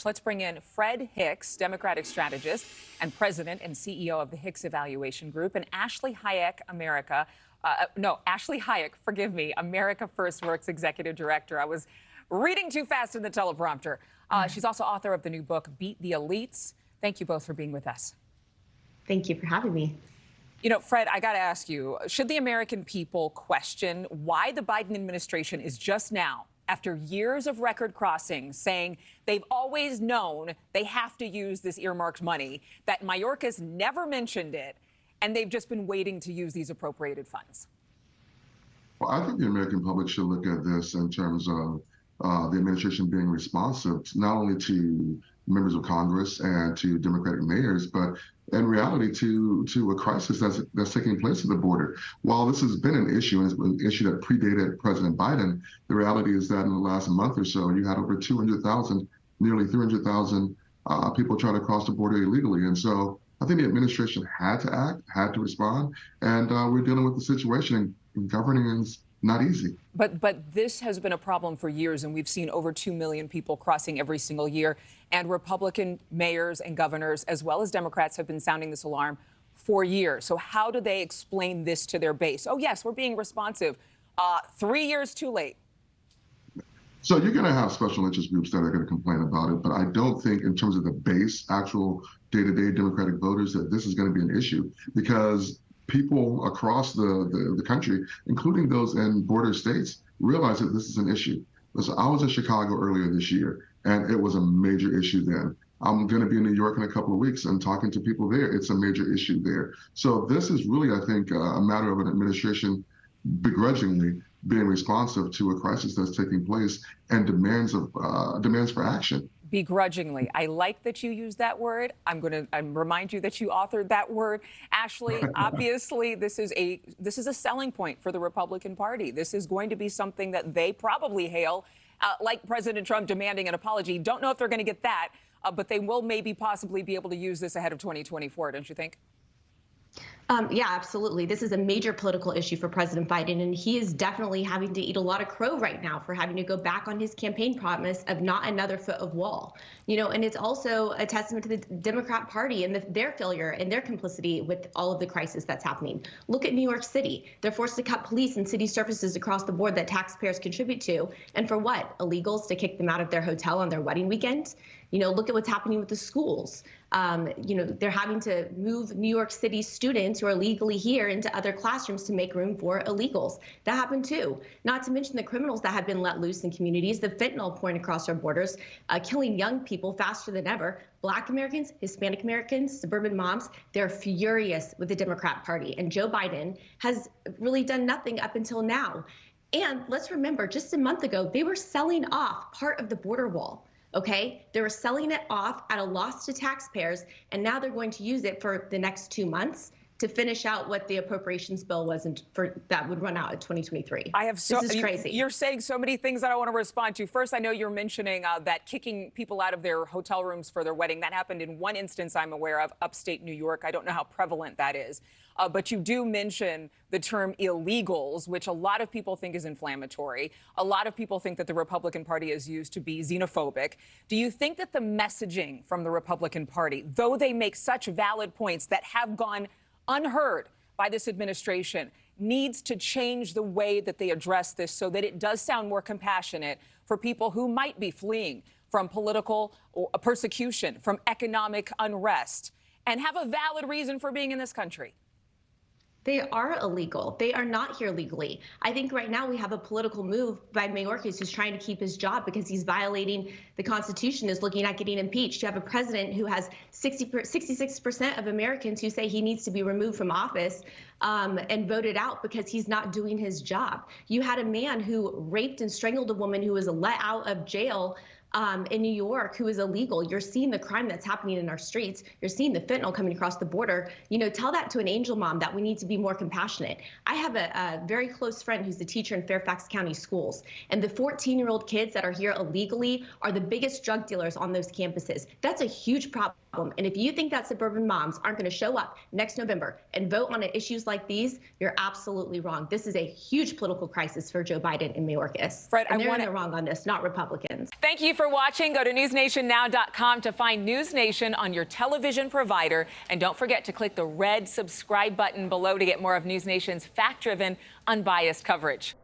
Let's bring in Fred Hicks, Democratic strategist and president and CEO of the Hicks Evaluation Group, and Ashley Hayek, Ashley Hayek, forgive me, America First Works executive director. I was reading too fast in the teleprompter. She's also author of the new book, Beat the Elites. Thank you both for being with us. Thank you for having me. You know, Fred, I got to ask you, should the American people question why the Biden administration is just now, after years of record crossing, saying they've always known they have to use this earmarked money, that Mayorkas never mentioned it, and they've just been waiting to use these appropriated funds? Well, I think the American public should look at this in terms of the administration being responsive not only to members of Congress and to Democratic mayors, but in reality to a crisis that's taking place at the border. While this has been an issue, and it's been an issue that predated President Biden, the reality is that in the last month or so, you had over 200,000, nearly 300,000 people trying to cross the border illegally. And so I think the administration had to act, had to respond, and we're dealing with the situation, and governing is not easy. But this has been a problem for years, and we've seen over 2 million people crossing every single year. And Republican mayors and governors, as well as Democrats, have been sounding this alarm for years. So how do they explain this to their base? Oh, yes, we're being responsive. 3 years too late. So you're going to have special interest groups that are going to complain about it. But I don't think in terms of the base, actual day-to-day Democratic voters, that this is going to be an issue, because people across the country, including those in border states, realize that this is an issue. Listen, I was in Chicago earlier this year, and it was a major issue then. I'm going to be in New York in a couple of weeks and talking to people there. It's a major issue there. So this is really, I think, a matter of an administration begrudgingly being responsive to a crisis that's taking place and demands for action. Begrudgingly. I like that you use that word. I'm going to remind you that you authored that word. Ashley, obviously, this is a selling point for the Republican Party. This is going to be something that they probably hail, like President Trump demanding an apology. Don't know if they're going to get that, but they will maybe possibly be able to use this ahead of 2024, don't you think? Yeah, absolutely. This is a major political issue for President Biden, and he is definitely having to eat a lot of crow right now for having to go back on his campaign promise of not another foot of wall. You know, and it's also a testament to the Democrat Party and their failure and their complicity with all of the crisis that's happening. Look at New York City. They're forced to cut police and city services across the board that taxpayers contribute to. And for what? Illegals to kick them out of their hotel on their wedding weekend? You know, look at what's happening with the schools. You know, they're having to move New York City students who are legally here into other classrooms to make room for illegals. That happened too. Not to mention the criminals that have been let loose in communities, the fentanyl pouring across our borders, killing young people faster than ever. Black Americans, Hispanic Americans, suburban moms, they're furious with the Democrat Party. And Joe Biden has really done nothing up until now. And let's remember, just a month ago, they were selling off part of the border wall. Okay, they were selling it off at a loss to taxpayers, and now they're going to use it for the next 2 months to finish out what the appropriations bill was that would run out in 2023. This is crazy. You're saying so many things that I want to respond to. First, I know you're mentioning that kicking people out of their hotel rooms for their wedding. That happened in one instance I'm aware of, upstate New York. I don't know how prevalent that is. But you do mention the term illegals, which a lot of people think is inflammatory. A lot of people think that the Republican Party is used to be xenophobic. Do you think that the messaging from the Republican Party, though they make such valid points that have gone unheard by this administration, needs to change the way that they address this so that it does sound more compassionate for people who might be fleeing from political persecution, from economic unrest, and have a valid reason for being in this country? They are illegal. They are not here legally. I think right now we have a political move by Mayorkas who's trying to keep his job because he's violating the Constitution, is looking at getting impeached. You have a president who has 66% of Americans who say he needs to be removed from office and voted out because he's not doing his job. You had a man who raped and strangled a woman who was let out of jail in New York who is illegal. You're seeing the crime that's happening in our streets. You're seeing the fentanyl coming across the border. You know, tell that to an angel mom that we need to be more compassionate. I have a very close friend who's the teacher in Fairfax County schools, and the 14-year-old kids that are here illegally are the biggest drug dealers on those campuses. That's a huge problem. And if you think that suburban moms aren't going to show up next November and vote on issues like these, you're absolutely wrong. This is a huge political crisis for Joe Biden and Mayorkas. Fred, and they're in the wrong on this, not Republicans. Thank you for for watching. Go to newsnationnow.com to find News Nation on your television provider. And don't forget to click the red subscribe button below to get more of News Nation's fact-driven, unbiased coverage.